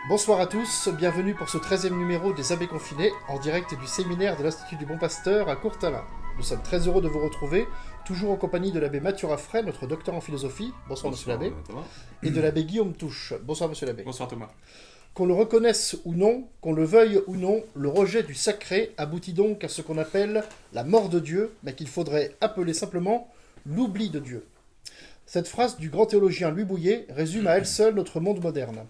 Bonsoir à tous, bienvenue pour ce 13e numéro des Abbés Confinés, en direct du séminaire de l'Institut du Bon Pasteur à Courtalin. Nous sommes très heureux de vous retrouver, toujours en compagnie de l'abbé Mathieu Raffray, notre docteur en philosophie. Bonsoir monsieur l'abbé. Thomas. Et de l'abbé Guillaume Touche. Bonsoir monsieur l'abbé. Bonsoir Thomas. Qu'on le reconnaisse ou non, qu'on le veuille ou non, le rejet du sacré aboutit donc à ce qu'on appelle la mort de Dieu, mais qu'il faudrait appeler simplement l'oubli de Dieu. Cette phrase du grand théologien Louis Bouillet résume à elle seule notre monde moderne.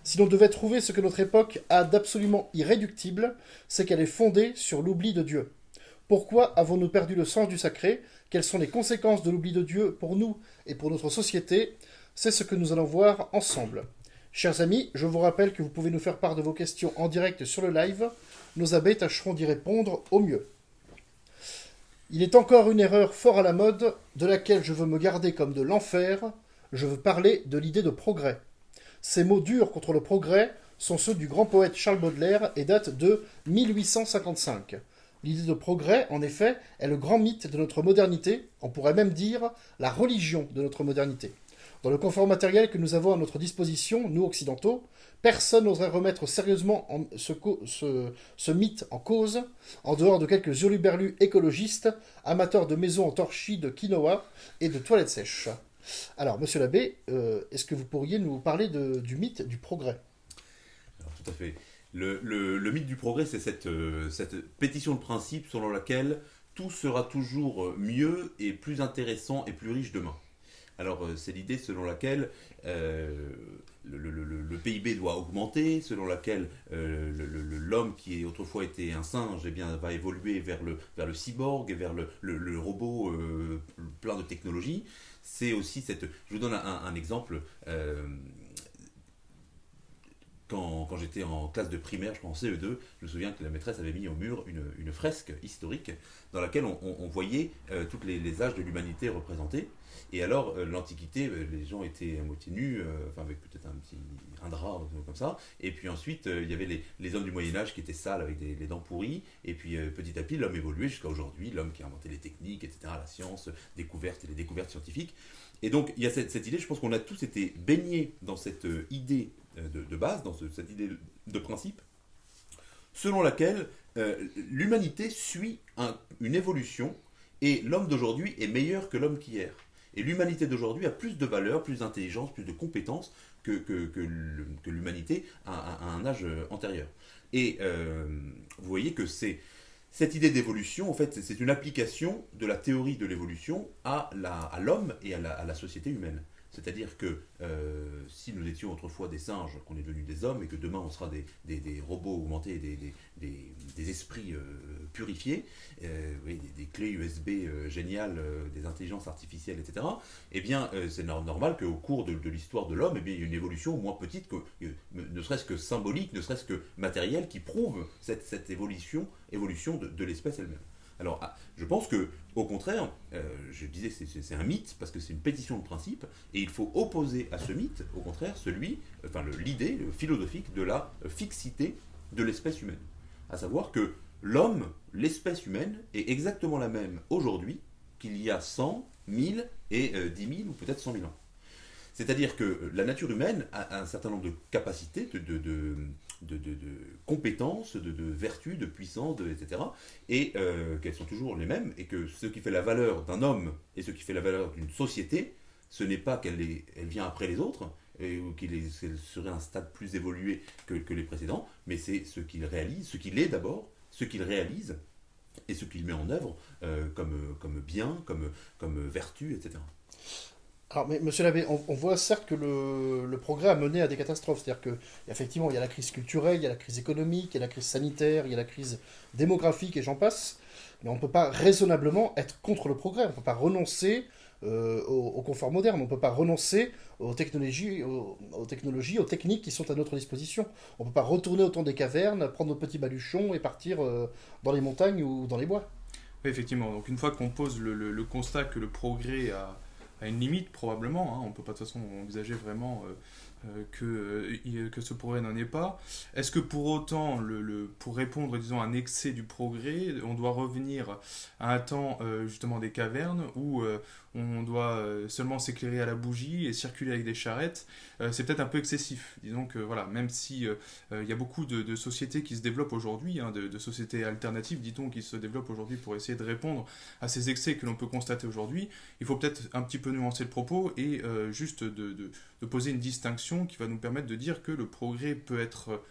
Si l'on devait trouver ce que notre époque a d'absolument irréductible, c'est qu'elle est fondée sur l'oubli de Dieu. Pourquoi avons-nous perdu le sens du sacré? Quelles sont les conséquences de l'oubli de Dieu pour nous et pour notre société? C'est ce que nous allons voir ensemble. Chers amis, je vous rappelle que vous pouvez nous faire part de vos questions en direct sur le live. Nos abbés tâcheront d'y répondre au mieux. Il est encore une erreur fort à la mode, de laquelle je veux me garder comme de l'enfer. Je veux parler de l'idée de progrès. Ces mots durs contre le progrès sont ceux du grand poète Charles Baudelaire et datent de 1855. L'idée de progrès, en effet, est le grand mythe de notre modernité, on pourrait même dire la religion de notre modernité. Dans le confort matériel que nous avons à notre disposition, nous occidentaux, personne n'oserait remettre sérieusement ce mythe en cause, en dehors de quelques hurluberlus écologistes, amateurs de maisons en torchis de quinoa et de toilettes sèches. Alors, monsieur l'abbé, est-ce que vous pourriez nous parler du mythe du progrès? Alors, tout à fait. Le mythe du progrès, c'est cette pétition de principe selon laquelle tout sera toujours mieux et plus intéressant et plus riche demain. Alors, c'est l'idée selon laquelle le PIB doit augmenter, selon laquelle l'homme qui autrefois était un singe va évoluer vers le cyborg, vers le robot plein de technologies. C'est aussi cette... Je vous donne un exemple. Quand j'étais en classe de primaire, je crois en CE2, je me souviens que la maîtresse avait mis au mur une fresque historique dans laquelle on voyait tous les âges de l'humanité représentés. Et alors, l'Antiquité, les gens étaient à moitié nus, avec peut-être un drap comme ça. Et puis ensuite, il y avait les hommes du Moyen-Âge qui étaient sales avec les dents pourries. Et puis petit à petit, l'homme évoluait jusqu'à aujourd'hui, l'homme qui a inventé les techniques, etc., la science, les découvertes scientifiques. Et donc, il y a cette idée, je pense qu'on a tous été baignés dans cette idée de base, dans cette idée de principe, selon laquelle l'humanité suit une évolution et l'homme d'aujourd'hui est meilleur que l'homme qu'hier. Et l'humanité d'aujourd'hui a plus de valeur, plus d'intelligence, plus de compétences que l'humanité à un âge antérieur. Et vous voyez que cette idée d'évolution, en fait, c'est une application de la théorie de l'évolution à l'homme et à la société humaine. C'est-à-dire que si nous étions autrefois des singes, qu'on est devenus des hommes, et que demain on sera des robots augmentés, des esprits purifiés, des clés USB géniales, des intelligences artificielles, etc., eh bien c'est normal qu'au cours de l'histoire de l'homme, eh bien, il y ait une évolution moins petite, ne serait-ce que symbolique, ne serait-ce que matérielle, qui prouve cette évolution de l'espèce elle-même. Alors, je pense que, au contraire, je disais que c'est un mythe parce que c'est une pétition de principe, et il faut opposer à ce mythe, au contraire, l'idée philosophique de la fixité de l'espèce humaine. À savoir que l'homme, l'espèce humaine, est exactement la même aujourd'hui qu'il y a 100, 1000 et 10 000 ou peut-être 100 000 ans. C'est-à-dire que la nature humaine a un certain nombre de capacités, de compétences, de vertus, de puissance, etc. Et qu'elles sont toujours les mêmes, et que ce qui fait la valeur d'un homme et ce qui fait la valeur d'une société, ce n'est pas qu'elle vient après les autres, ou qu'elle serait un stade plus évolué que les précédents, mais c'est ce qu'il réalise, ce qu'il est d'abord, ce qu'il réalise, et ce qu'il met en œuvre comme bien, comme vertu, etc. Alors, mais monsieur l'abbé, on voit certes que le progrès a mené à des catastrophes. C'est-à-dire qu'effectivement, il y a la crise culturelle, il y a la crise économique, il y a la crise sanitaire, il y a la crise démographique et j'en passe. Mais on ne peut pas raisonnablement être contre le progrès. On ne peut pas renoncer au confort moderne. On ne peut pas renoncer aux technologies, aux techniques qui sont à notre disposition. On ne peut pas retourner au temps des cavernes, prendre nos petits baluchons et partir dans les montagnes ou dans les bois. Oui, effectivement. Donc une fois qu'on pose le constat que le progrès a une limite probablement, on ne peut pas de toute façon envisager vraiment que ce progrès n'en est pas. Est-ce que pour autant, pour répondre, disons, à un excès du progrès, on doit revenir à un temps justement des cavernes où on doit seulement s'éclairer à la bougie et circuler avec des charrettes? C'est peut-être un peu excessif. Disons que voilà, même si il y a beaucoup de sociétés qui se développent aujourd'hui, hein, de sociétés alternatives, dit-on, qui se développent aujourd'hui pour essayer de répondre à ces excès que l'on peut constater aujourd'hui, il faut peut-être un petit peu nuancer le propos et juste de poser une distinction qui va nous permettre de dire que le progrès peut être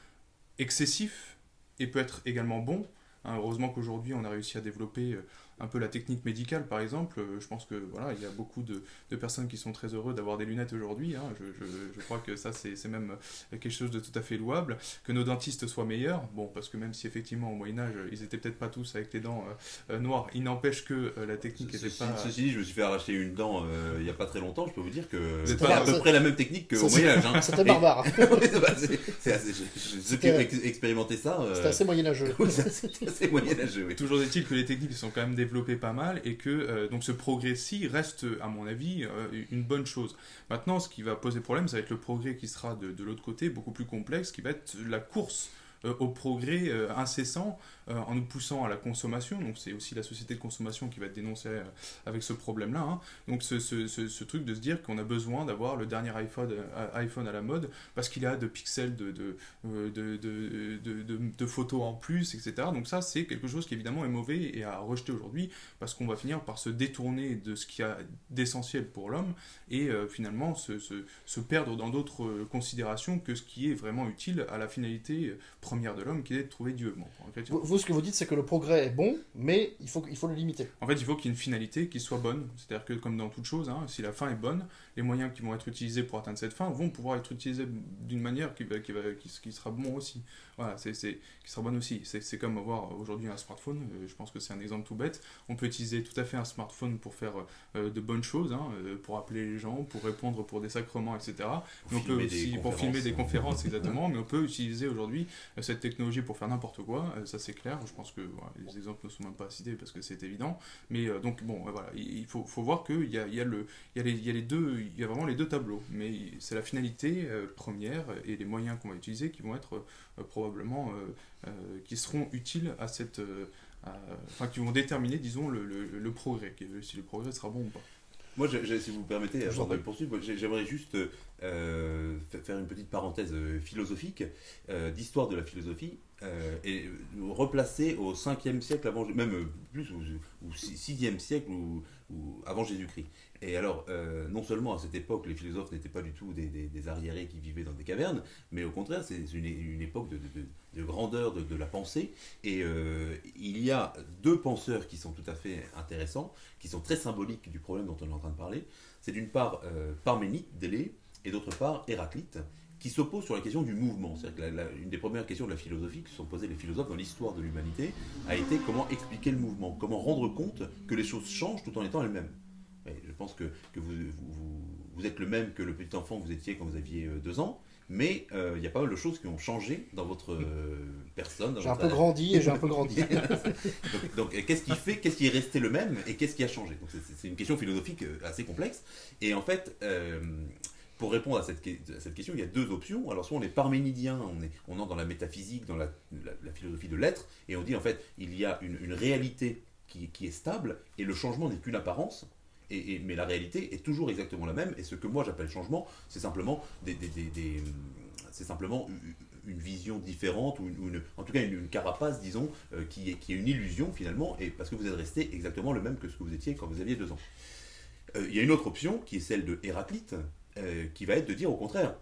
excessif et peut être également bon. Hein, heureusement qu'aujourd'hui on a réussi à développer un peu la technique médicale par exemple. Je pense que voilà, il y a beaucoup de personnes qui sont très heureux d'avoir des lunettes aujourd'hui. Hein. Je crois que ça c'est même quelque chose de tout à fait louable. Que nos dentistes soient meilleurs, bon, parce que même si effectivement au Moyen-Âge ils étaient peut-être pas tous avec les dents noires, il n'empêche que la technique n'était pas. Ceci dit, je me suis fait arracher une dent il n'y a pas très longtemps, je peux vous dire que C'est c'est à peu près la même technique qu'au Moyen-Âge. Hein. C'était barbare. Ceux qui ont expérimenté ça. C'était assez moyenâgeux. C'était assez moyenâgeux, oui. Toujours est-il que les techniques sont quand même développées pas mal et que donc ce progrès-ci reste, à mon avis, une bonne chose. Maintenant, ce qui va poser problème, ça va être le progrès qui sera de l'autre côté, beaucoup plus complexe, qui va être la course au progrès incessant en nous poussant à la consommation. Donc c'est aussi la société de consommation qui va être dénoncée avec ce problème-là. Hein. Donc ce truc de se dire qu'on a besoin d'avoir le dernier iPhone à la mode parce qu'il a de pixels de photos en plus, etc. Donc ça, c'est quelque chose qui évidemment est mauvais et à rejeter aujourd'hui parce qu'on va finir par se détourner de ce qu'il y a d'essentiel pour l'homme et finalement se perdre dans d'autres considérations que ce qui est vraiment utile à la finalité première de l'homme, qui est de trouver Dieu. Bon, vous, ce que vous dites, c'est que le progrès est bon, mais il faut le limiter. En fait, il faut qu'il y ait une finalité qui soit bonne. C'est-à-dire que, comme dans toute chose, hein, si la fin est bonne, les moyens qui vont être utilisés pour atteindre cette fin vont pouvoir être utilisés d'une manière qui sera bon aussi. Voilà, qui sera bonne aussi. C'est comme avoir aujourd'hui un smartphone. Je pense que c'est un exemple tout bête. On peut utiliser tout à fait un smartphone pour faire de bonnes choses, hein, pour appeler les gens, pour répondre pour des sacrements, etc. Mais on peut aussi pour filmer des conférences, exactement. Mais on peut utiliser aujourd'hui cette technologie pour faire n'importe quoi. Ça, c'est clair. Je pense que voilà, les exemples ne sont même pas cités parce que c'est évident. Mais donc bon, voilà, il faut voir qu'il y a vraiment les deux tableaux. Mais c'est la finalité première et les moyens qu'on va utiliser qui vont être probablement qui seront utiles à cette qui vont déterminer, disons, le progrès, si le progrès sera bon ou pas. Moi, si vous me permettez, avant de poursuivre, j'aimerais juste faire une petite parenthèse philosophique, d'histoire de la philosophie, et replacer au 5e siècle avant, même plus, ou 6e siècle ou avant Jésus-Christ. Et alors, non seulement à cette époque, les philosophes n'étaient pas du tout des arriérés qui vivaient dans des cavernes, mais au contraire, c'est une époque de grandeur de la pensée. Et il y a deux penseurs qui sont tout à fait intéressants, qui sont très symboliques du problème dont on est en train de parler. C'est d'une part Parménide d'Élée, et d'autre part Héraclite, qui s'opposent sur la question du mouvement. C'est-à-dire que une des premières questions de la philosophie que se sont posées les philosophes dans l'histoire de l'humanité a été comment expliquer le mouvement, comment rendre compte que les choses changent tout en étant elles-mêmes. Et je pense que vous êtes le même que le petit enfant que vous étiez quand vous aviez 2 ans, mais il y a pas mal de choses qui ont changé dans votre personne. J'ai un peu grandi et j'ai un peu grandi. donc qu'est-ce qui est resté le même et qu'est-ce qui a changé? Donc c'est une question philosophique assez complexe. Et en fait, pour répondre à cette question, il y a deux options. Alors soit on est parménidien, on entre dans la métaphysique, dans la philosophie de l'être, et on dit en fait il y a une réalité qui est stable et le changement n'est qu'une apparence. Mais la réalité est toujours exactement la même, et ce que moi j'appelle changement, c'est simplement c'est simplement une vision différente, ou en tout cas une carapace, disons, qui est une illusion finalement, et parce que vous êtes resté exactement le même que ce que vous étiez quand vous aviez 2 ans. Il y a une autre option, qui est celle de Héraclite, qui va être de dire au contraire,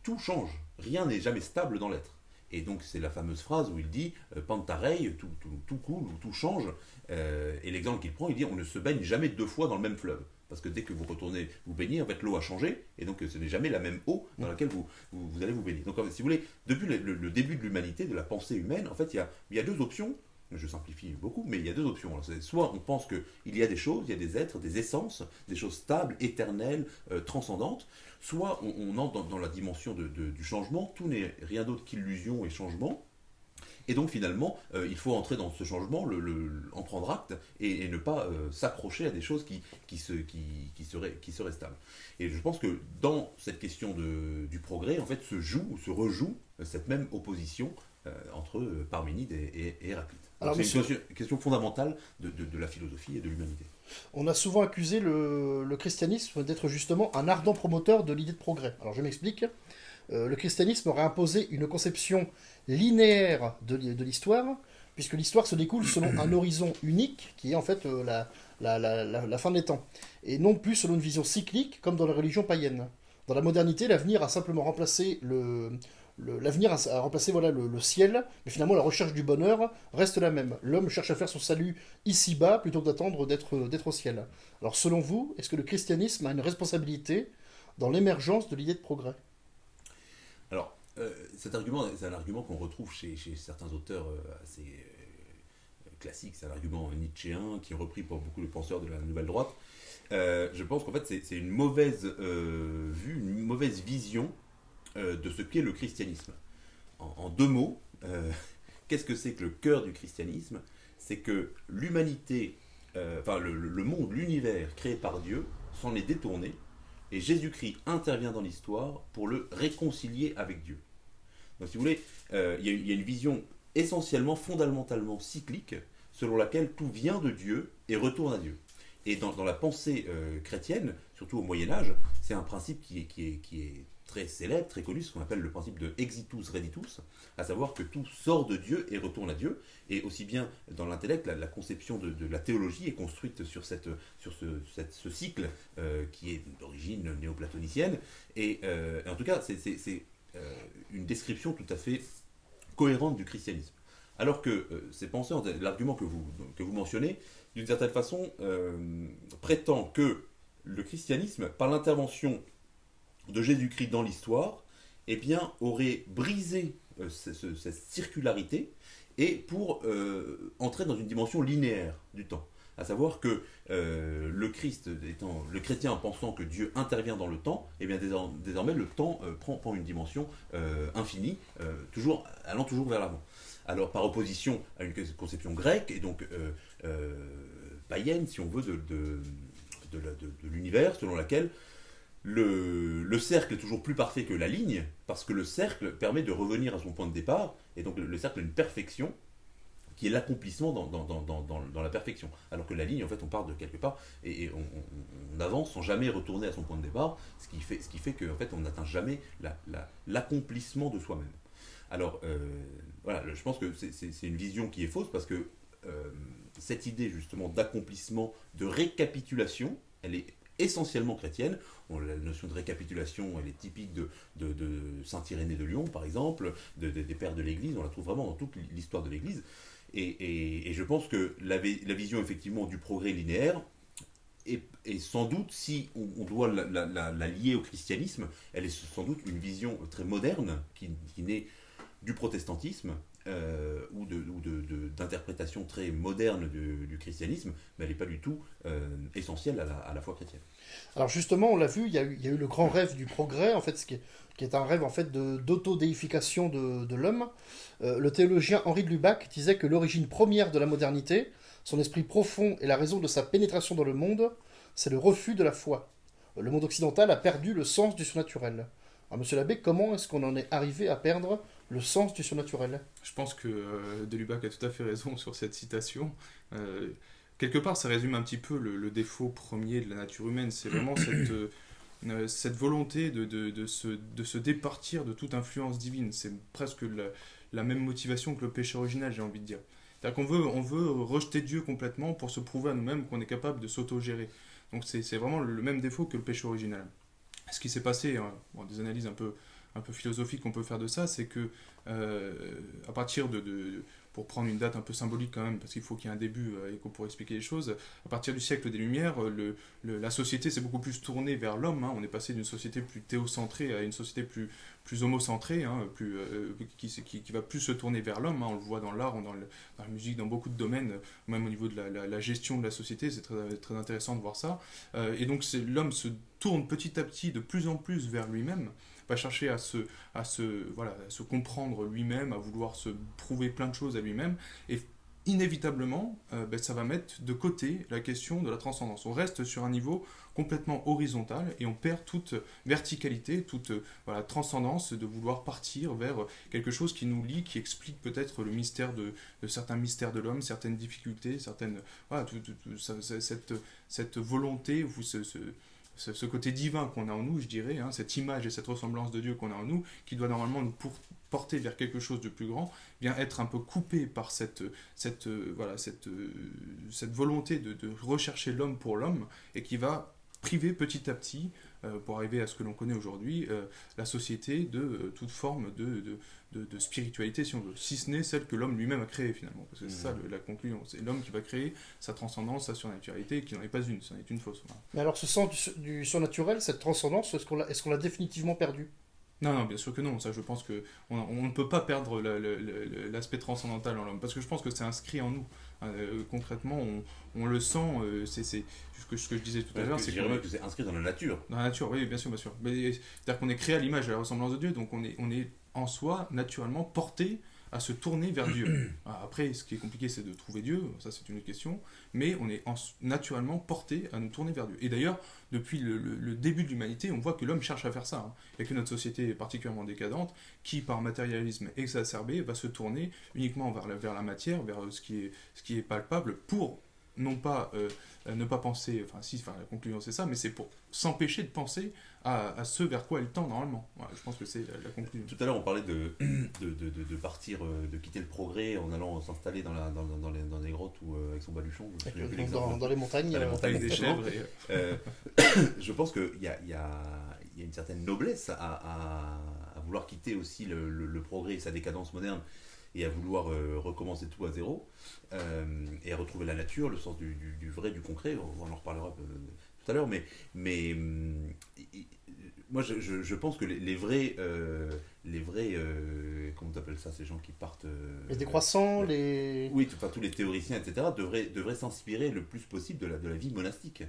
tout change, rien n'est jamais stable dans l'être. Et donc c'est la fameuse phrase où il dit Pantarei, tout coule ou tout change. Et l'exemple qu'il prend, il dit on ne se baigne jamais 2 fois dans le même fleuve. Parce que dès que vous retournez vous baigner, en fait l'eau a changé, et donc ce n'est jamais la même eau dans laquelle vous allez vous baigner. Donc si vous voulez, depuis le début de l'humanité, de la pensée humaine, en fait il y a 2 options. Je simplifie beaucoup, mais il y a 2 options. Alors, soit on pense qu'il y a des choses, il y a des êtres, des essences, des choses stables, éternelles, transcendantes, soit on entre dans la dimension du changement, tout n'est rien d'autre qu'illusion et changement, Et donc finalement, il faut entrer dans ce changement, en prendre acte et ne pas s'accrocher à des choses qui seraient stables. Et je pense que dans cette question du progrès, en fait, se rejoue cette même opposition entre Parménide et Héraclite. Alors, C'est monsieur, une question fondamentale de la philosophie et de l'humanité. on a souvent accusé le christianisme d'être justement un ardent promoteur de l'idée de progrès. Alors je m'explique. Le christianisme aurait imposé une conception linéaire de l'histoire, puisque l'histoire se découle selon un horizon unique, qui est en fait la fin des temps, et non plus selon une vision cyclique, comme dans la religion païenne. Dans la modernité, l'avenir a simplement remplacé l'avenir a remplacé voilà, le ciel, mais finalement la recherche du bonheur reste la même. L'homme cherche à faire son salut ici-bas plutôt que d'attendre d'être au ciel. Alors selon vous, est-ce que le christianisme a une responsabilité dans l'émergence de l'idée de progrès? Alors, cet argument, c'est un argument qu'on retrouve chez certains auteurs assez classiques. C'est un argument nietzschéen qui est repris par beaucoup de penseurs de la nouvelle droite. Je pense qu'en fait, c'est une mauvaise vue, une mauvaise vision de ce qu'est le christianisme. En deux mots, qu'est-ce que c'est que le cœur du christianisme? C'est que l'humanité, enfin le monde, l'univers créé par Dieu, s'en est détourné, et Jésus-Christ intervient dans l'histoire pour le réconcilier avec Dieu. Donc si vous voulez, il y a une vision essentiellement, fondamentalement cyclique, selon laquelle tout vient de Dieu et retourne à Dieu. Et dans la pensée chrétienne, surtout au Moyen-Âge, c'est un principe qui est très célèbre, très connu, ce qu'on appelle le principe de exitus reditus, à savoir que tout sort de Dieu et retourne à Dieu. Et aussi bien dans l'intellect, la conception de la théologie est construite sur ce cycle qui est d'origine néoplatonicienne. Et en tout cas, c'est une description tout à fait cohérente du christianisme. Alors que ces penseurs, l'argument que vous mentionnez, d'une certaine façon, prétend que le christianisme, par l'intervention de Jésus-Christ dans l'histoire, eh bien, aurait brisé cette circularité et pour entrer dans une dimension linéaire du temps. À savoir que le chrétien pensant que Dieu intervient dans le temps, eh bien désormais le temps prend une dimension infinie, allant toujours vers l'avant. Alors par opposition à une conception grecque et donc païenne, si on veut, de l'univers, selon laquelle le cercle est toujours plus parfait que la ligne, parce que le cercle permet de revenir à son point de départ, et donc le cercle a une perfection qui est l'accomplissement dans la perfection. Alors que la ligne, en fait, on part de quelque part, et on avance sans jamais retourner à son point de départ, ce qui fait qu'en fait, on n'atteint jamais l'accomplissement de soi-même. Alors, voilà, je pense que c'est une vision qui est fausse, parce que cette idée, justement, d'accomplissement, de récapitulation, elle est essentiellement chrétienne. La notion de récapitulation, elle est typique de Saint Irénée de Lyon, par exemple, des pères de l'Église. On la trouve vraiment dans toute l'histoire de l'Église. Et je pense que la vision, effectivement, du progrès linéaire est sans doute, si on doit la lier au christianisme, elle est sans doute une vision très moderne qui naît du protestantisme ou d'interprétation très moderne du christianisme, mais elle n'est pas du tout essentielle à la foi chrétienne. Alors justement, on l'a vu, il y a eu le grand rêve du progrès, en fait, qui est un rêve en fait d'autodéification de l'homme. Le théologien Henri de Lubac disait que l'origine première de la modernité, son esprit profond et la raison de sa pénétration dans le monde, c'est le refus de la foi. Le monde occidental a perdu le sens du surnaturel. Alors, monsieur l'abbé, comment est-ce qu'on en est arrivé à perdre le sens du surnaturel? Je pense que de Lubac a tout à fait raison sur cette citation. Quelque part, ça résume un petit peu le défaut premier de la nature humaine. C'est vraiment cette volonté de se départir de toute influence divine. C'est presque la même motivation que le péché original, j'ai envie de dire. C'est-à-dire qu'on veut rejeter Dieu complètement pour se prouver à nous-mêmes qu'on est capable de s'autogérer. Donc c'est vraiment le même défaut que le péché original. Ce qui s'est passé, des analyses un peu philosophiques qu'on peut faire de ça, c'est que à partir pour prendre une date un peu symbolique quand même, parce qu'il faut qu'il y ait un début pour expliquer les choses, à partir du siècle des Lumières, la société s'est beaucoup plus tournée vers l'homme. On est passé d'une société plus théocentrée à une société plus homocentrée, qui va plus se tourner vers l'homme. On le voit dans l'art, dans la musique, dans beaucoup de domaines, même au niveau de la gestion de la société, c'est très, très intéressant de voir ça. Et donc l'homme se tourne petit à petit de plus en plus vers lui-même, va chercher voilà, à se comprendre lui-même, à vouloir se prouver plein de choses à lui-même, et inévitablement, ça va mettre de côté la question de la transcendance. On reste sur un niveau complètement horizontal et on perd toute verticalité, toute voilà, transcendance de vouloir partir vers quelque chose qui nous lie, qui explique peut-être le mystère de certains mystères de l'homme, certaines difficultés, certaines voilà, cette volonté ou ce côté divin qu'on a en nous, je dirais, hein, cette image et cette ressemblance de Dieu qu'on a en nous, qui doit normalement nous porter vers quelque chose de plus grand, bien être un peu coupé par cette volonté de rechercher l'homme pour l'homme, et qui va priver petit à petit, pour arriver à ce que l'on connaît aujourd'hui, la société de toute forme de spiritualité, si on veut, si ce n'est celle que l'homme lui-même a créée finalement, parce que c'est ça la conclusion, c'est l'homme qui va créer sa transcendance, sa surnaturalité, qui n'en est pas une, c'en est une fausse. Voilà. Mais alors, ce sens du surnaturel, cette transcendance, est-ce qu'on l'a définitivement perdu? Non, bien sûr que non. Ça, je pense que on ne peut pas perdre l'aspect transcendantal en l'homme, parce que je pense que c'est inscrit en nous. Concrètement, on le sent. C'est ce que je disais tout à l'heure. Je dirais même que c'est inscrit dans la nature. Dans la nature, oui, bien sûr, bien sûr. C'est-à-dire qu'on est créé à l'image et à la ressemblance de Dieu, donc on est en soi naturellement porté à se tourner vers Dieu. Après, ce qui est compliqué, c'est de trouver Dieu, ça c'est une autre question, mais on est naturellement porté à nous tourner vers Dieu. Et d'ailleurs, depuis le début de l'humanité, on voit que l'homme cherche à faire ça. Et que notre société est particulièrement décadente, qui par matérialisme exacerbé va se tourner uniquement vers la matière, vers ce qui est palpable, pour non pas ne pas penser, la conclusion c'est ça, mais c'est pour s'empêcher de penser à ce vers quoi elle tend normalement. Voilà, je pense que c'est la conclusion. Tout à l'heure on parlait de partir, de quitter le progrès en allant s'installer dans les grottes ou avec son baluchon. Dans les montagnes. Dans les montagnes des chèvres. Je pense qu'il y a une certaine noblesse à vouloir quitter aussi le progrès et sa décadence moderne, et à vouloir recommencer tout à zéro, et à retrouver la nature, le sens du vrai, du concret. On en reparlera tout à l'heure, mais moi je pense que les vrais comment t'appelles ça, ces gens qui partent, les décroissants, les... Oui, tous les théoriciens, etc., devraient s'inspirer le plus possible de la vie monastique,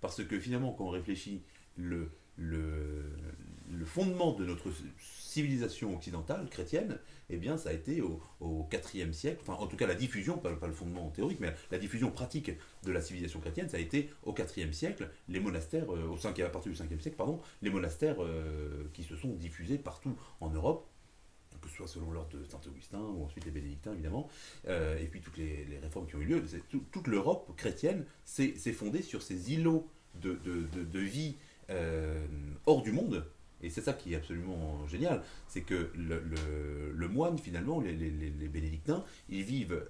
parce que finalement, quand on réfléchit, le fondement de notre civilisation occidentale, chrétienne, eh bien, ça a été au IVe siècle, enfin, en tout cas, la diffusion, pas le fondement théorique, mais la diffusion pratique de la civilisation chrétienne, ça a été au IVe siècle, les monastères, à partir du 5e siècle, pardon, les monastères qui se sont diffusés partout en Europe, que ce soit selon l'ordre de Saint-Augustin, ou ensuite les bénédictins, évidemment, et puis toutes les réformes qui ont eu lieu. Toute l'Europe chrétienne s'est fondée sur ces îlots de vie hors du monde. Et c'est ça qui est absolument génial, c'est que le moine, finalement, les bénédictins, ils vivent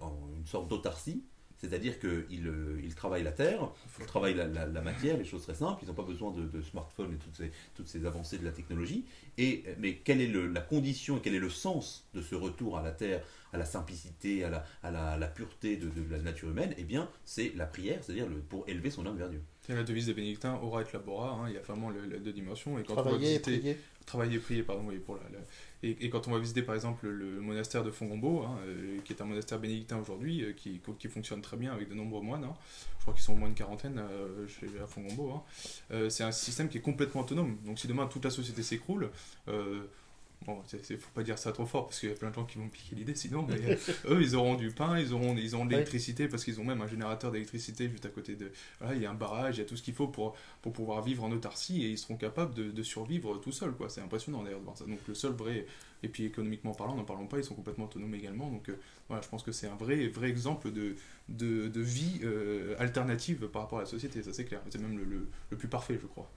en une sorte d'autarcie, c'est-à-dire qu'ils travaillent la terre, ils travaillent la matière, les choses très simples, ils n'ont pas besoin de smartphones et toutes ces avancées de la technologie. Mais quelle est la condition et quel est le sens de ce retour à la terre, à la simplicité, à la pureté de la nature humaine? Eh bien, c'est la prière, c'est-à-dire pour élever son âme vers Dieu. C'est la devise des bénédictins, ora et labora, il y a vraiment les deux dimensions. Et quand travailler et prier. Travailler et prier, pardon, oui, et quand on va visiter par exemple le monastère de Fongombo, qui est un monastère bénédictin aujourd'hui, qui fonctionne très bien avec de nombreux moines, je crois qu'ils sont au moins une quarantaine à Fongombo, c'est un système qui est complètement autonome. Donc si demain toute la société s'écroule, bon, faut pas dire ça trop fort parce qu'il y a plein de gens qui vont piquer l'idée sinon, mais eux ils auront du pain, ils auront de l'électricité parce qu'ils ont même un générateur d'électricité juste à côté de. Voilà, il y a un barrage, il y a tout ce qu'il faut pour pouvoir vivre en autarcie et ils seront capables de survivre tout seuls, quoi. C'est impressionnant d'ailleurs de voir ça. Donc le seul vrai, et puis économiquement parlant, n'en parlons pas, ils sont complètement autonomes également. Donc voilà, je pense que c'est un vrai exemple de vie alternative par rapport à la société, ça c'est clair. C'est même le plus parfait, je crois.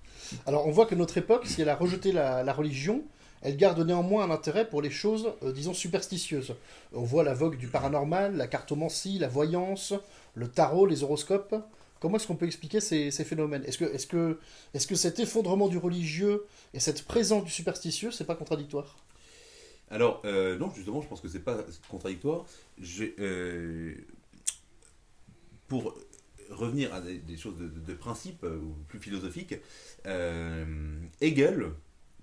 Alors on voit que notre époque, si elle a rejeté la religion, elle garde néanmoins un intérêt pour les choses, disons, superstitieuses. On voit la vogue du paranormal, la cartomancie, la voyance, le tarot, les horoscopes. Comment est-ce qu'on peut expliquer ces phénomènes? Est-ce que cet effondrement du religieux et cette présence du superstitieux, c'est pas contradictoire? Alors, non, justement, je pense que c'est pas contradictoire. Pour revenir à des choses de principe, ou plus philosophiques, Hegel,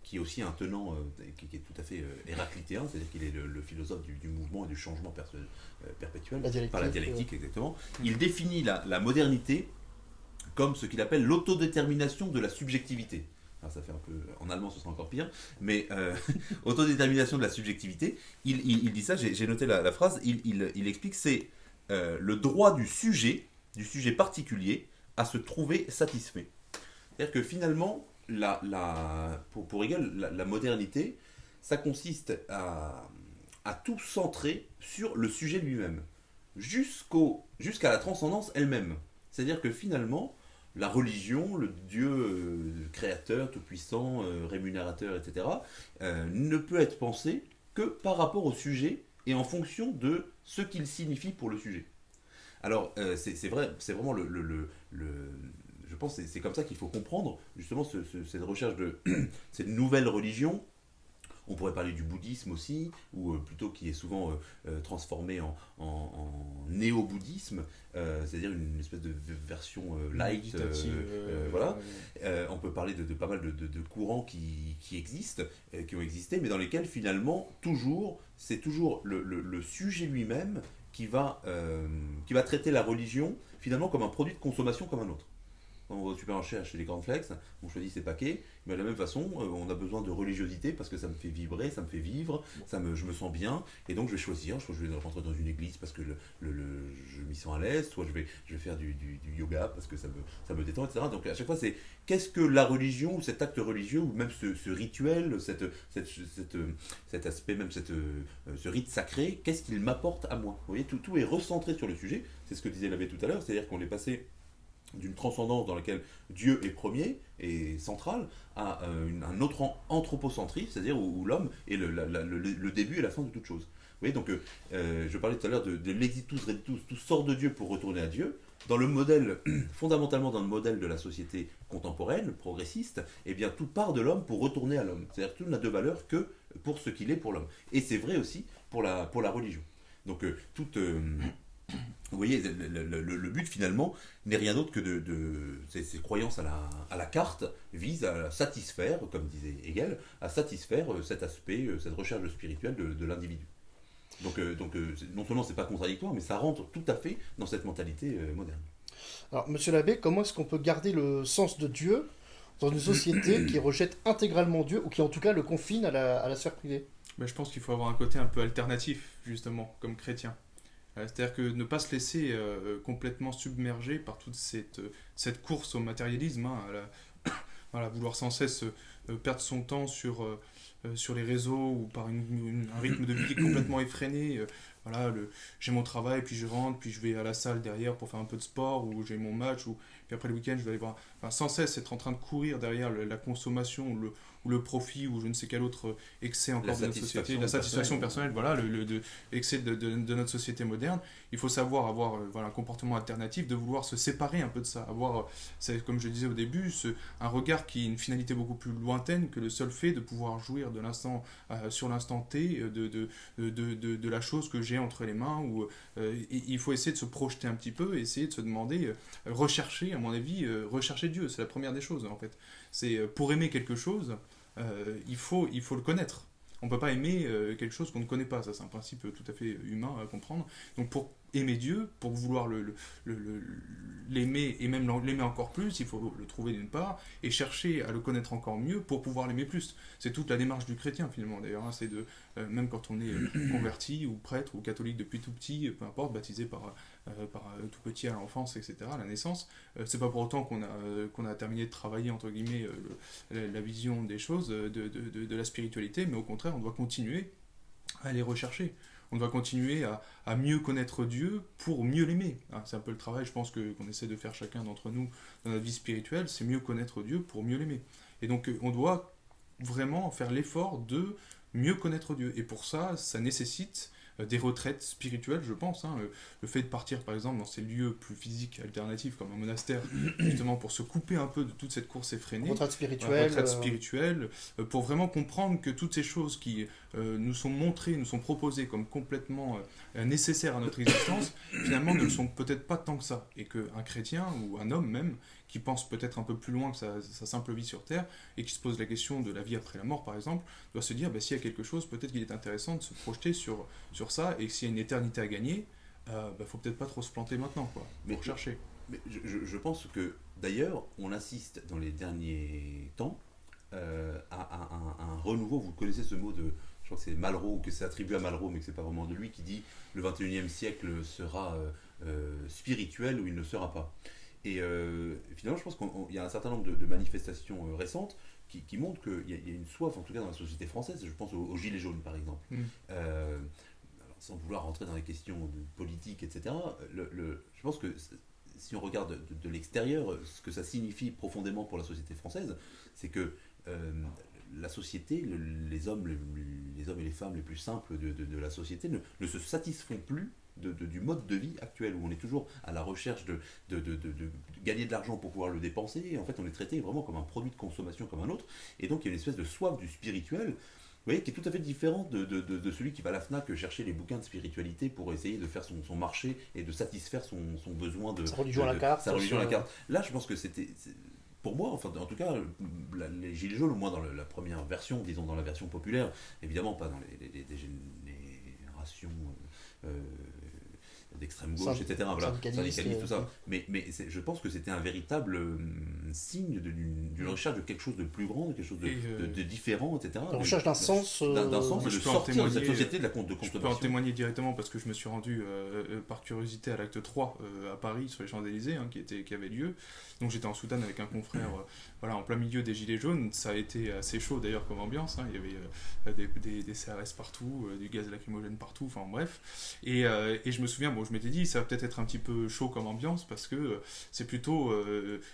qui est aussi un tenant qui est tout à fait héraclitéen, c'est-à-dire qu'il est le philosophe du mouvement et du changement perpétuel, par la dialectique, exactement. Il définit la modernité comme ce qu'il appelle l'autodétermination de la subjectivité. Alors ça fait un peu, en allemand ce sera encore pire, mais autodétermination de la subjectivité, il dit ça, j'ai noté la phrase, il explique, c'est le droit du sujet particulier, à se trouver satisfait. C'est-à-dire que finalement, pour Hegel, la modernité, ça consiste à tout centrer sur le sujet lui-même, jusqu'à la transcendance elle-même. C'est-à-dire que finalement, la religion, le Dieu créateur, tout-puissant, rémunérateur, etc., ne peut être pensé que par rapport au sujet et en fonction de ce qu'il signifie pour le sujet. Alors, c'est vrai, c'est vraiment je pense que c'est comme ça qu'il faut comprendre justement cette recherche de cette nouvelle religion. On pourrait parler du bouddhisme aussi, ou plutôt qui est souvent transformé en néo-bouddhisme, c'est-à-dire une espèce de version light. Voilà. On peut parler de pas mal de courants qui existent, qui ont existé, mais dans lesquels finalement, c'est toujours le sujet lui-même qui va traiter la religion finalement comme un produit de consommation comme un autre. On va au supermarché acheter des cornflakes, on choisit ses paquets, mais de la même façon, on a besoin de religiosité parce que ça me fait vibrer, ça me fait vivre, je me sens bien, et donc je vais choisir, je vais rentrer dans une église parce que je m'y sens à l'aise, soit je vais faire du yoga parce que ça me détend, etc. Donc à chaque fois, c'est qu'est-ce que la religion, ou cet acte religieux, ou même ce rituel, cet aspect, même ce rite sacré, qu'est-ce qu'il m'apporte à moi. Vous voyez, tout est recentré sur le sujet, c'est ce que disait l'abbé tout à l'heure, c'est-à-dire qu'on est passé d'une transcendance dans laquelle Dieu est premier et central à un autre anthropocentrisme, c'est-à-dire où l'homme est le début et la fin de toute chose. Vous voyez, donc je parlais tout à l'heure de l'exitus reditus, tout sort de Dieu pour retourner à Dieu. Dans le modèle, fondamentalement dans le modèle de la société contemporaine, progressiste, eh bien tout part de l'homme pour retourner à l'homme. C'est-à-dire que tout n'a de valeur que pour ce qu'il est pour l'homme. Et c'est vrai aussi pour la religion. Donc vous voyez, le but finalement n'est rien d'autre que ces croyances à la carte visent à satisfaire, comme disait Hegel, à satisfaire cet aspect, cette recherche spirituelle de l'individu. Donc non seulement c'est pas contradictoire, mais ça rentre tout à fait dans cette mentalité moderne. Alors, monsieur l'abbé, comment est-ce qu'on peut garder le sens de Dieu dans une société qui rejette intégralement Dieu, ou qui en tout cas le confine à la sphère privée? Je pense qu'il faut avoir un côté un peu alternatif, justement, comme chrétien. C'est-à-dire que ne pas se laisser complètement submerger par toute cette course au matérialisme, voilà, vouloir sans cesse perdre son temps sur les réseaux ou par un rythme de vie complètement effréné. Voilà, j'ai mon travail, puis je rentre, puis je vais à la salle derrière pour faire un peu de sport, ou j'ai mon match, puis après le week-end, je vais aller voir. Enfin, sans cesse être en train de courir derrière la consommation ou le profit, ou je ne sais quel autre excès encore de notre société, la satisfaction personnelle, voilà, excès de notre société moderne. Il faut savoir avoir un comportement alternatif, de vouloir se séparer un peu de ça, avoir, comme je disais au début, un regard qui a une finalité beaucoup plus lointaine que le seul fait de pouvoir jouir de l'instant sur l'instant T, de la chose que j'ai entre les mains. Il faut essayer de se projeter un petit peu, essayer de se demander, rechercher, à mon avis, rechercher Dieu, c'est la première des choses en fait. C'est pour aimer quelque chose, il faut le connaître. On ne peut pas aimer quelque chose qu'on ne connaît pas, ça c'est un principe tout à fait humain à comprendre. Donc pour aimer Dieu, pour vouloir l'aimer et même l'aimer encore plus, il faut le trouver d'une part et chercher à le connaître encore mieux pour pouvoir l'aimer plus. C'est toute la démarche du chrétien finalement d'ailleurs, c'est même quand on est converti ou prêtre ou catholique depuis tout petit, peu importe, baptisé par tout petit à l'enfance, etc., à la naissance, c'est pas pour autant qu'on a terminé de travailler entre guillemets la vision des choses, de la spiritualité, mais au contraire on doit continuer à les rechercher. On doit continuer à mieux connaître Dieu pour mieux l'aimer. C'est un peu le travail, je pense, qu'on essaie de faire chacun d'entre nous dans notre vie spirituelle, c'est mieux connaître Dieu pour mieux l'aimer. Et donc on doit vraiment faire l'effort de mieux connaître Dieu. Et pour ça, ça nécessite des retraites spirituelles, je pense. Le fait de partir, par exemple, dans ces lieux plus physiques alternatifs, comme un monastère, justement pour se couper un peu de toute cette course effrénée. Retraite spirituelle. Pour vraiment comprendre que toutes ces choses qui nous sont montrées, nous sont proposées comme complètement nécessaires à notre existence, finalement ne le sont peut-être pas tant que ça. Et qu'un chrétien, ou un homme même, qui pense peut-être un peu plus loin que sa simple vie sur Terre, et qui se pose la question de la vie après la mort, par exemple, doit se dire, s'il y a quelque chose, peut-être qu'il est intéressant de se projeter sur ça, et s'il y a une éternité à gagner, faut peut-être pas trop se planter maintenant, pour chercher. Mais je pense que, d'ailleurs, on assiste dans les derniers temps à un renouveau. Vous connaissez ce mot de, je crois que c'est Malraux, ou que c'est attribué à Malraux, mais que c'est pas vraiment de lui, qui dit le 21e siècle sera spirituel ou il ne sera pas. Et finalement, je pense qu'il y a un certain nombre de manifestations récentes qui montrent qu'il y a une soif, en tout cas dans la société française. Je pense aux Gilets jaunes, par exemple. Alors, sans vouloir rentrer dans les questions politiques, etc., je pense que si on regarde de l'extérieur, ce que ça signifie profondément pour la société française, c'est que la société, les hommes et les femmes les plus simples de la société ne se satisfont plus du mode de vie actuel, où on est toujours à la recherche de gagner de l'argent pour pouvoir le dépenser, et en fait on est traité vraiment comme un produit de consommation comme un autre, et donc il y a une espèce de soif du spirituel, vous voyez, qui est tout à fait différent de celui qui va à la FNAC chercher les bouquins de spiritualité pour essayer de faire son marché et de satisfaire son besoin de... Sa religion à la carte. Sa religion à la carte. Là, je pense que pour moi, enfin, en tout cas, les Gilets jaunes, au moins dans la première version, disons dans la version populaire, évidemment pas dans les générations d'extrême gauche, etc. Voilà, syndicalistes, tout ça. Mais je pense que c'était un véritable signe d'une recherche de quelque chose de plus grand, de quelque chose de différent, etc. La recherche d'un sens. D'un sens, et de sortir de cette société de consommation. Je peux en témoigner directement parce que je me suis rendu par curiosité à l'acte 3 à Paris, sur les Champs-Élysées, qui avait lieu. Donc j'étais en soutane avec un confrère en plein milieu des Gilets jaunes. Ça a été assez chaud d'ailleurs comme ambiance. Il y avait des CRS partout, du gaz lacrymogène partout, enfin bref. Et je me souviens, je m'étais dit, ça va peut-être être un petit peu chaud comme ambiance parce que c'est plutôt,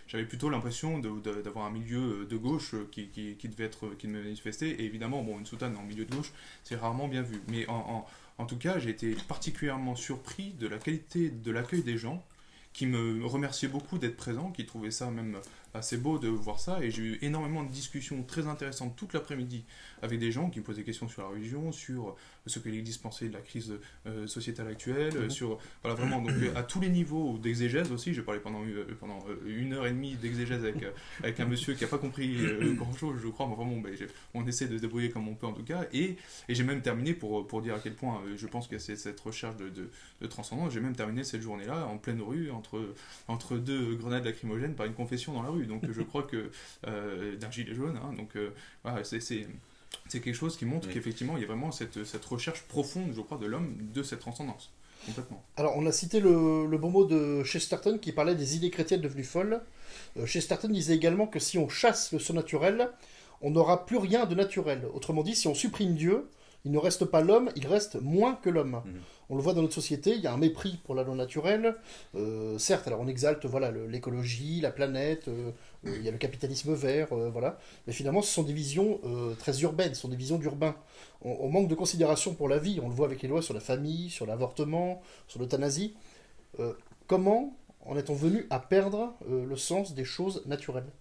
j'avais plutôt l'impression d'avoir un milieu de gauche qui devait manifester. Et évidemment, une soutane en milieu de gauche, c'est rarement bien vu. Mais en tout cas, j'ai été particulièrement surpris de la qualité de l'accueil des gens, qui me remerciaient beaucoup d'être présents, qui trouvaient ça même assez beau de voir ça, et j'ai eu énormément de discussions très intéressantes toute l'après-midi avec des gens qui me posaient des questions sur la religion, sur ce que l'Église pensait de la crise sociétale actuelle, sur vraiment donc à tous les niveaux d'exégèse aussi. J'ai parlé pendant 1h30 d'exégèse avec un monsieur qui n'a pas compris grand chose, je crois, mais vraiment on essaie de se débrouiller comme on peut en tout cas, et j'ai même terminé pour dire à quel point je pense que c'est cette recherche de transcendance. J'ai même terminé cette journée-là en pleine rue entre deux grenades lacrymogènes par une confession dans la rue. Donc je crois que d'un gilet jaune, donc voilà, c'est quelque chose qui montre qu'effectivement il y a vraiment cette recherche profonde, je crois, de l'homme de cette transcendance. Complètement. Alors on a cité le bon mot de Chesterton qui parlait des idées chrétiennes devenues folles. Chesterton disait également que si on chasse le surnaturel, on n'aura plus rien de naturel. Autrement dit, si on supprime Dieu, il ne reste pas l'homme, il reste moins que l'homme. On le voit dans notre société, il y a un mépris pour la loi naturelle. Certes, alors on exalte l'écologie, la planète, il y a le capitalisme vert, voilà. Mais finalement, ce sont des visions très urbaines, ce sont des visions d'urbains. On manque de considération pour la vie, on le voit avec les lois sur la famille, sur l'avortement, sur l'euthanasie. Comment en est-on venu à perdre le sens des choses naturelles ?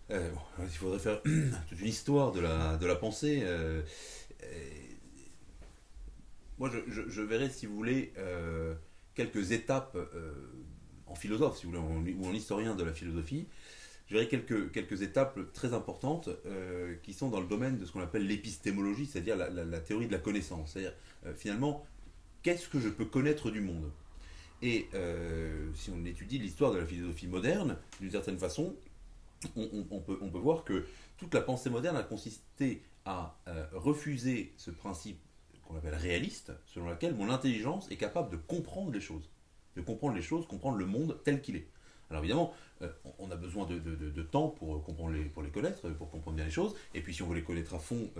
Il faudrait faire toute une histoire de la pensée. Moi, je verrais, si vous voulez, quelques étapes en philosophe, si vous voulez, ou en historien de la philosophie. Je verrais quelques étapes très importantes qui sont dans le domaine de ce qu'on appelle l'épistémologie, c'est-à-dire la théorie de la connaissance. C'est-à-dire, finalement, qu'est-ce que je peux connaître du monde ? Et si on étudie l'histoire de la philosophie moderne, d'une certaine façon, on peut voir que toute la pensée moderne a consisté à refuser ce principe qu'on appelle réaliste, selon lequel mon intelligence est capable de comprendre les choses, comprendre le monde tel qu'il est. Alors évidemment, on a besoin de temps pour les connaître, pour comprendre bien les choses, et puis si on veut les connaître à fond,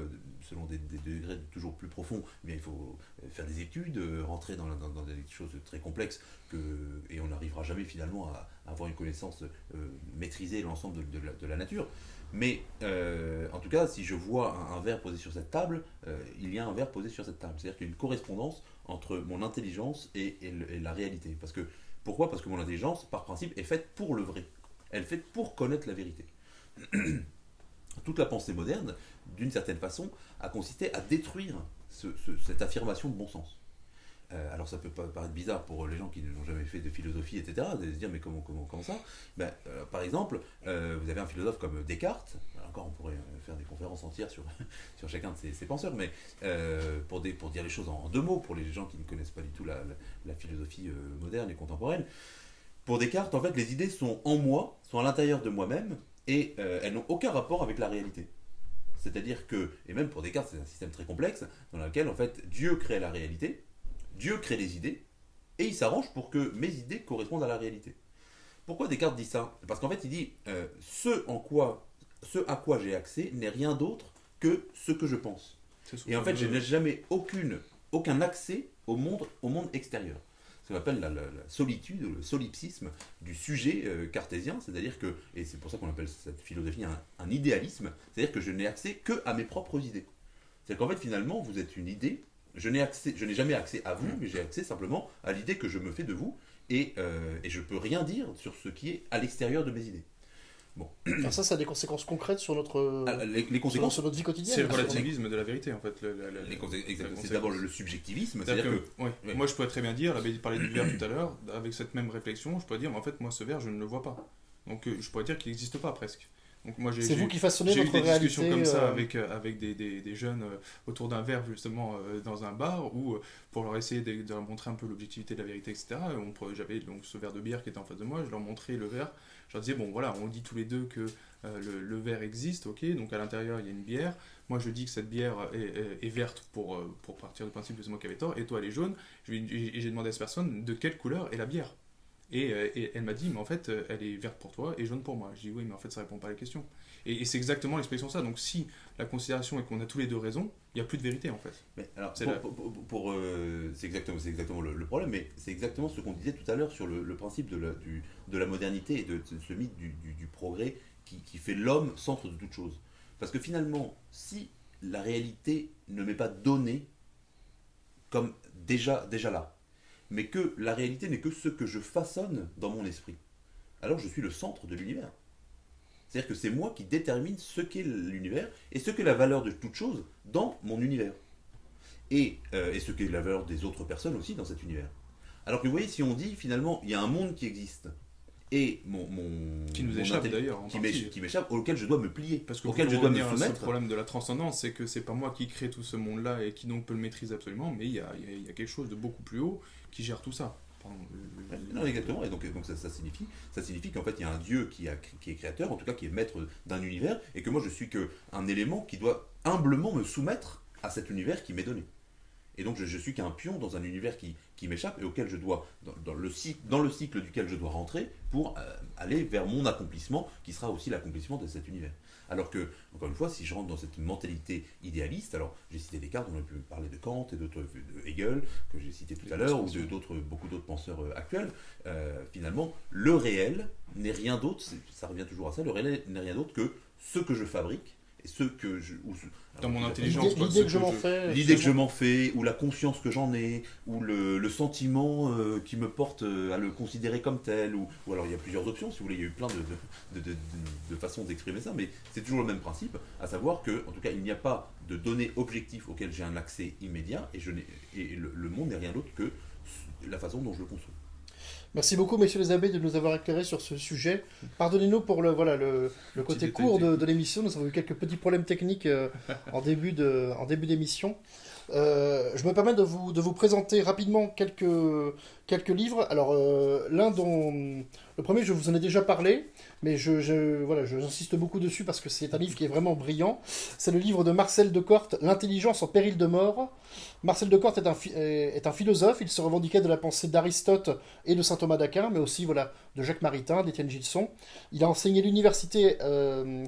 selon des degrés toujours plus profonds, eh bien, il faut faire des études, rentrer dans des choses très complexes, et on n'arrivera jamais finalement à avoir une connaissance maîtrisée de l'ensemble de la nature. Mais en tout cas, si je vois un verre posé sur cette table, il y a un verre posé sur cette table. C'est-à-dire qu'il y a une correspondance entre mon intelligence et la réalité. Pourquoi ? Parce que mon intelligence, par principe, est faite pour le vrai. Elle est faite pour connaître la vérité. Toute la pensée moderne, d'une certaine façon, a consisté à détruire cette affirmation de bon sens. Alors ça peut paraître bizarre pour les gens qui n'ont jamais fait de philosophie, etc., de se dire mais comment ça ? Par exemple, vous avez un philosophe comme Descartes, encore on pourrait faire des conférences entières sur chacun de ces penseurs, mais pour dire les choses en deux mots, pour les gens qui ne connaissent pas du tout la philosophie moderne et contemporaine, pour Descartes, en fait, les idées sont en moi, sont à l'intérieur de moi-même, et elles n'ont aucun rapport avec la réalité. C'est-à-dire que, et même pour Descartes, c'est un système très complexe, dans lequel en fait Dieu crée la réalité, Dieu crée les idées, et il s'arrange pour que mes idées correspondent à la réalité. Pourquoi Descartes dit ça? Parce qu'en fait il dit ce à quoi j'ai accès n'est rien d'autre que ce que je pense. Et en fait je n'ai jamais aucun accès au monde extérieur. Ce qu'on appelle la solitude, le solipsisme du sujet cartésien, c'est-à-dire que, et c'est pour ça qu'on appelle cette philosophie un idéalisme, c'est-à-dire que je n'ai accès que à mes propres idées. C'est-à-dire qu'en fait finalement vous êtes une idée, je n'ai jamais accès à vous, mais j'ai accès simplement à l'idée que je me fais de vous, et je ne peux rien dire sur ce qui est à l'extérieur de mes idées. Bon. Alors ça a des conséquences concrètes sur notre, les conséquences, sur notre vie quotidienne. C'est le relativisme de la vérité, en fait. Exactement. C'est d'abord le subjectivisme. C'est-à-dire que ouais. Moi, je pourrais très bien dire, l'abbé parlait du verre tout à l'heure, avec cette même réflexion, je pourrais dire, mais en fait, moi, ce verre, je ne le vois pas. Donc, je pourrais dire qu'il n'existe pas, presque. Donc, moi, c'est vous qui façonnez votre réalité. J'ai eu des discussions comme ça avec des jeunes autour d'un verre, justement, dans un bar, où, pour leur essayer de leur montrer un peu l'objectivité de la vérité, etc., j'avais donc ce verre de bière qui était en face de moi, je leur montrais le verre. Je leur disais, bon voilà, on dit tous les deux que le verre existe, ok, donc à l'intérieur il y a une bière. Moi je dis que cette bière est verte pour partir du principe que c'est moi qui avais tort, et toi elle est jaune. J'ai demandé à cette personne de quelle couleur est la bière. Et elle m'a dit, mais en fait elle est verte pour toi et jaune pour moi. Je dis, oui, mais en fait ça répond pas à la question. Et c'est exactement l'expression de ça. Donc si la considération est qu'on a tous les deux raison, il n'y a plus de vérité en fait. Mais alors, c'est exactement le problème, mais c'est exactement ce qu'on disait tout à l'heure sur le principe de la modernité et de ce mythe du progrès qui fait l'homme centre de toute chose. Parce que finalement, si la réalité ne m'est pas donnée comme déjà là, mais que la réalité n'est que ce que je façonne dans mon esprit, alors je suis le centre de l'univers. C'est-à-dire que c'est moi qui détermine ce qu'est l'univers et ce qu'est la valeur de toute chose dans mon univers. Et ce qu'est la valeur des autres personnes aussi dans cet univers. Alors que vous voyez, si on dit finalement, il y a un monde qui existe, et qui nous échappe d'ailleurs, qui m'échappe, auquel je dois me plier, parce que auquel je dois me soumettre. Le problème de la transcendance, c'est que c'est pas moi qui crée tout ce monde-là et qui donc peut le maîtriser absolument, mais il y a quelque chose de beaucoup plus haut qui gère tout ça. Non, exactement, et donc ça signifie qu'en fait il y a un Dieu qui est créateur, en tout cas qui est maître d'un univers, et que moi je suis qu'un élément qui doit humblement me soumettre à cet univers qui m'est donné. Et donc je suis qu'un pion dans un univers qui m'échappe et auquel je dois, dans le cycle duquel je dois rentrer pour aller vers mon accomplissement, qui sera aussi l'accomplissement de cet univers. Alors que, encore une fois, si je rentre dans cette mentalité idéaliste, alors j'ai cité Descartes, on a pu parler de Kant et d'autres, de Hegel, que j'ai cité tout à l'heure, ou beaucoup d'autres penseurs actuels, finalement, le réel n'est rien d'autre, ça revient toujours à ça, le réel n'est rien d'autre que ce que je fabrique, et ce que je... dans mon intelligence, l'idée que je m'en fais, l'idée que je m'en fais, ou la conscience que j'en ai, ou le sentiment qui me porte à le considérer comme tel, ou alors il y a plusieurs options, si vous voulez, il y a eu plein de façons d'exprimer ça, mais c'est toujours le même principe, à savoir que, en tout cas, il n'y a pas de données objectives auxquelles j'ai un accès immédiat, et le monde n'est rien d'autre que la façon dont je le conçois. Merci beaucoup, messieurs les abbés, de nous avoir éclairés sur ce sujet. Pardonnez-nous pour le côté court de l'émission. Nous avons eu quelques petits problèmes techniques en début d'émission. Je me permets de vous présenter rapidement quelques livres. Alors, le premier, je vous en ai déjà parlé, mais j'insiste beaucoup dessus parce que c'est un livre qui est vraiment brillant. C'est le livre de Marcel Decorte, L'intelligence en péril de mort. Marcel Decorte est un philosophe. Il se revendiquait de la pensée d'Aristote et de saint Thomas d'Aquin, mais aussi de Jacques Maritain, d'Étienne Gilson. Il a enseigné à l'université de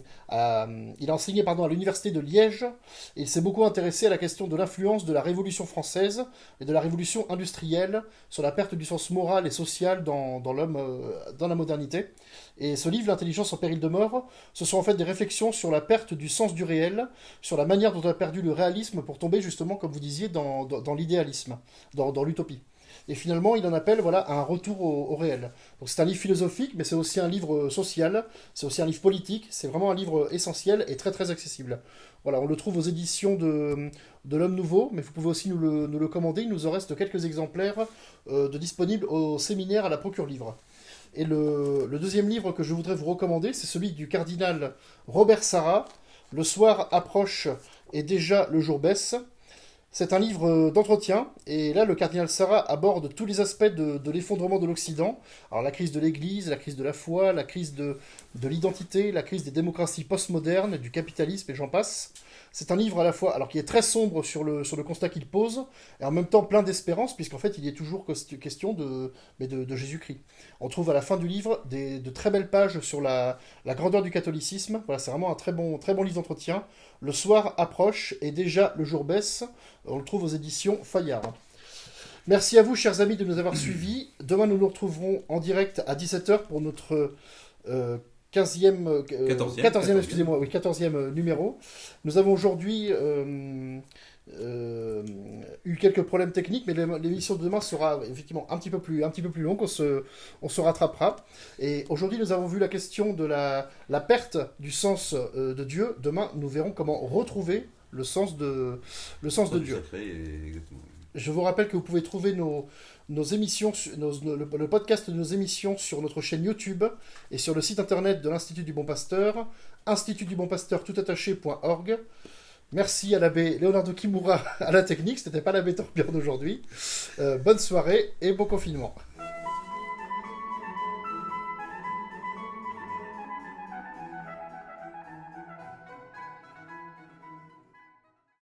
Liège, et il s'est beaucoup intéressé à la question de l'influence de la Révolution française et de la Révolution industrielle sur la perte du sens moral et social dans l'homme, dans la modernité. Et ce livre, L'intelligence en péril de mort, ce sont en fait des réflexions sur la perte du sens du réel, sur la manière dont on a perdu le réalisme pour tomber justement, comme vous disiez, dans l'idéalisme, dans l'utopie. Et finalement, il en appelle à un retour au réel. Donc c'est un livre philosophique, mais c'est aussi un livre social, c'est aussi un livre politique, c'est vraiment un livre essentiel et très très accessible. Voilà, on le trouve aux éditions de l'Homme Nouveau, mais vous pouvez aussi nous le commander. Il nous en reste quelques exemplaires de disponibles au séminaire à la Procure Livre. Et le deuxième livre que je voudrais vous recommander, c'est celui du cardinal Robert Sarra, Le soir approche et déjà le jour baisse. C'est un livre d'entretien, et là, le cardinal Sarah aborde tous les aspects de l'effondrement de l'Occident. Alors, la crise de l'Église, la crise de la foi, la crise de l'identité, la crise des démocraties postmodernes, du capitalisme, et j'en passe. C'est un livre à la fois, alors qui est très sombre sur le constat qu'il pose, et en même temps plein d'espérance, puisqu'en fait, il est toujours question de Jésus-Christ. On trouve à la fin du livre de très belles pages sur la grandeur du catholicisme. Voilà, c'est vraiment un très bon livre d'entretien. Le soir approche, et déjà le jour baisse. On le trouve aux éditions Fayard. Merci à vous, chers amis, de nous avoir suivis. Demain, nous nous retrouverons en direct à 17h pour notre 14e numéro. Nous avons aujourd'hui eu quelques problèmes techniques, mais l'émission de demain sera effectivement un petit peu plus longue. On se rattrapera. Et aujourd'hui, nous avons vu la question de la perte du sens de Dieu. Demain, nous verrons comment retrouver le sens de Dieu. Sacré, exactement. Je vous rappelle que vous pouvez trouver nos émissions, le podcast de nos émissions sur notre chaîne YouTube et sur le site internet de l'Institut du Bon Pasteur, institutdubonpasteur toutattaché.org. Merci à l'abbé Leonardo Kimura à la technique, ce n'était pas l'abbé Torbjörn aujourd'hui. Bonne soirée et bon confinement.